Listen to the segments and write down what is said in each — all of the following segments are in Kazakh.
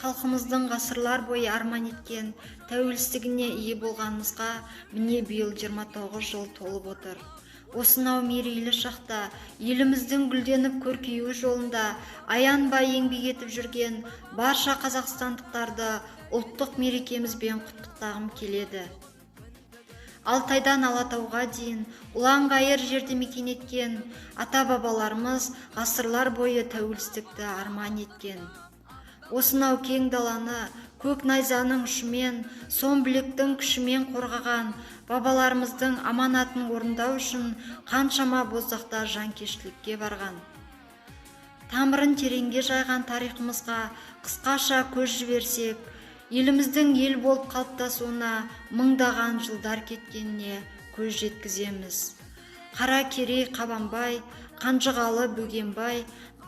Халқымыздың ғасырлар бойы арман еткен тәуелсіздігіне ие болғанымызға міне биыл 29 жыл толып отыр. Осынау мерейлі шақта еліміздің гүлденіп көркеюі жолында аянбай еңбек етіп жүрген барша қазақстандықтарды ұлттық мерекемізбен құттықтағым келеді. Алтайдан Алатауға дейін ұлан-ғайыр жерді мекен еткен ата-бабаларымыз ғасырлар бойы тәуелсіздікті арман еткен. Осынау кең даланы көк найзаның ұшымен, сом білектің күшімен қорғаған бабаларымыздың аманатын орындау үшін қаншама боздақтар жанкештілікке барған. Тамырын тереңге жайған тарихымызға қысқаша көз жіберсек, еліміздің ел болып қалыптасуына мыңдаған жылдар кеткеніне көз жеткіземіз. Қаракерей Қабанбай, Қанжығалы Бөгенбай,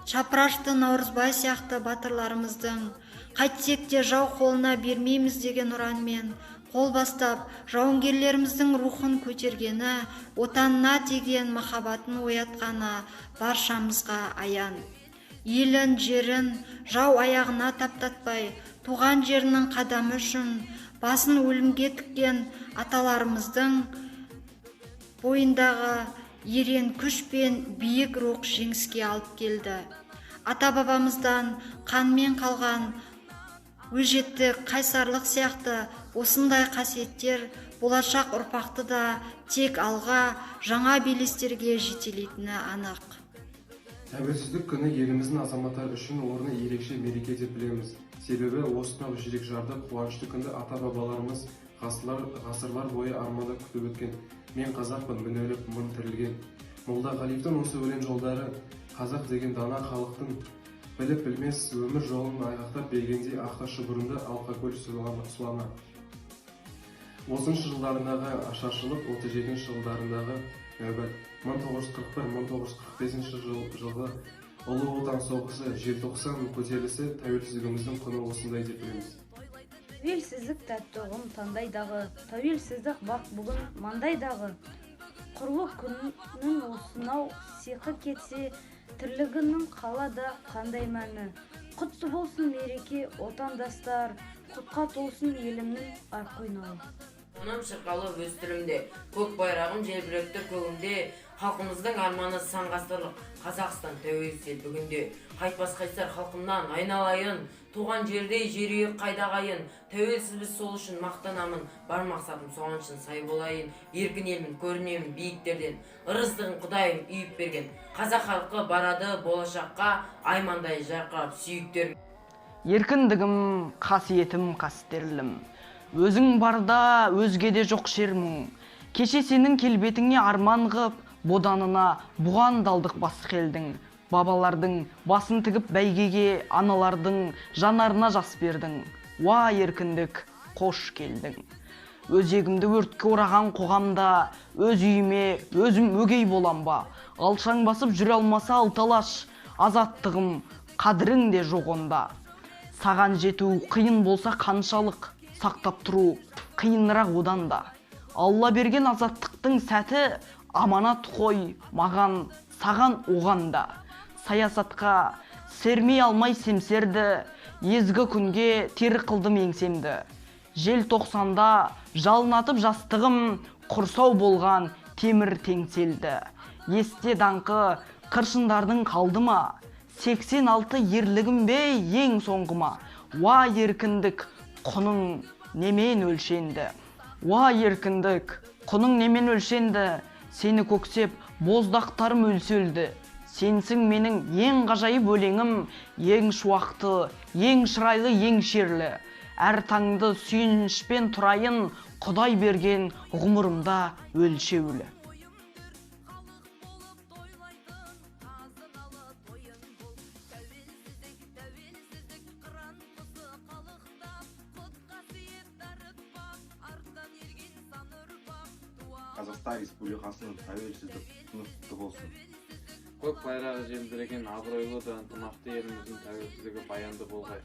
Шапырашты Наурызбай сияқты батырларымыздың қайтсек те жау қолына бермейміз деген ұранмен қол бастап жауынгерлеріміздің рухын көтергені, отанына деген махаббатын оятқаны баршамызға аян. Елін, жерін жау аяғына таптатпай, туған жерінің қадамы үшін басын өлімге тіккен аталарымыздың бойындағы ерен күш пен биік рух жеңіске алып келді. Ата-бабамыздан қанмен қалған өжеттік, қайсарлық сияқты осындай қасиеттер болашақ ұрпақты да тек алға, жаңа белестерге жетелейтіні анық. Тәуелсіздік күні еліміздің азаматтары үшін орны ерекше мереке деп білеміз. Себебі осынау жүрекжарды қуанышты күнді ата-бабаларымыз ғасырлар бойы арманда күтіп өткен. Мен қазақпын, мін өліп, мың тірілген. Молдағалиевтің осы өлең жолдары қазақ деген дана халықтың біліп-білмес өмір жолын айғақтап бергенде ақта шұбырынды алқакөл сұлана. 30 жылдарындағы ашаршылық, 37 жылдарындағы нәубет, 1941-1945 жылғы Ұлы Отан соғысы, желтоқсан көтерілісі тәуелсіздігіміздің күні осындай деп білеміз. Тәуелсіздік тәтті ұғым таңдайдағы, тәуелсіздік бақ бүгін маңдайдағы. Құрлы күннің осынау сиқы кетсе, тірлігінің қалада қандай мәні. Құтты болсын мереке отандастар, құтқа толсын елімнің ар қойнауы. Анам шырқалып өстірімде, көк байрағым желбіректі көгімде, халқымыздың арманы сан ғасырлық, Қазақстан тәуелсіз бүгінде. Қайтпас қайсар халқымнан айналайын, туған жердей жерүйек қайдағайын, тәуелсіз біз сол үшін мақтанамын, бар мақсатым соған үшін сай болайын, еркін елмін, көрінемін биіктерден, ырыздығын Құдайым үйіп берген, қазақ халқы барады болашаққа, аймандай жарқырап сүйіктер. Еркіндігім, қасиетім, қастерлім. Өзің барда өзгеде жоқ шермің. Кеше сенің келбетіңе арман ғып, боданына бұған далдық бас келдің. Бабалардың басын тігіп бәйгеге, аналардың жанарына жас бердің. Уа еркіндік, қош келдің. Өзегімді өртке ораған қоғамда, өз үйіме өзім өгей болам ба? Алшаң басып жүре алмаса алталаш, азаттығым, қадірің де жоқ онда. Саған жету қиын болса қаншалық, сақтап тұру қиынырақ одан да. Алла берген азаттықтың сәті аманат қой маған, саған оған да. Саясатқа сермей алмай семсерді, езгі күнге тері қылдым еңсемді. Желтоқсанда жалынатып жастығым, құрсау болған темір теңселді. Есте даңқы қыршындардың қалды ма? 86 ерлігім бе ең соңғыма? Уа еркіндік, құның немен өлшенді? Уа еркіндік, құның немен өлшенді? Сені көксеп, боздақтарым өлсөлді. Сенсің менің ең ғажайып өлеңім, ең шуақты, ең шырайлы, ең шерлі. Әр таңды сүйінішпен тұрайын, Құдай берген ғұмырымда өлшеулі. Қазақстан Республикасының тәуелсіздік күні құтты болсын. Көк байрағы желбіреген абыройлы да ынтымақты еліміздің тәуелсіздігі баянды болғай.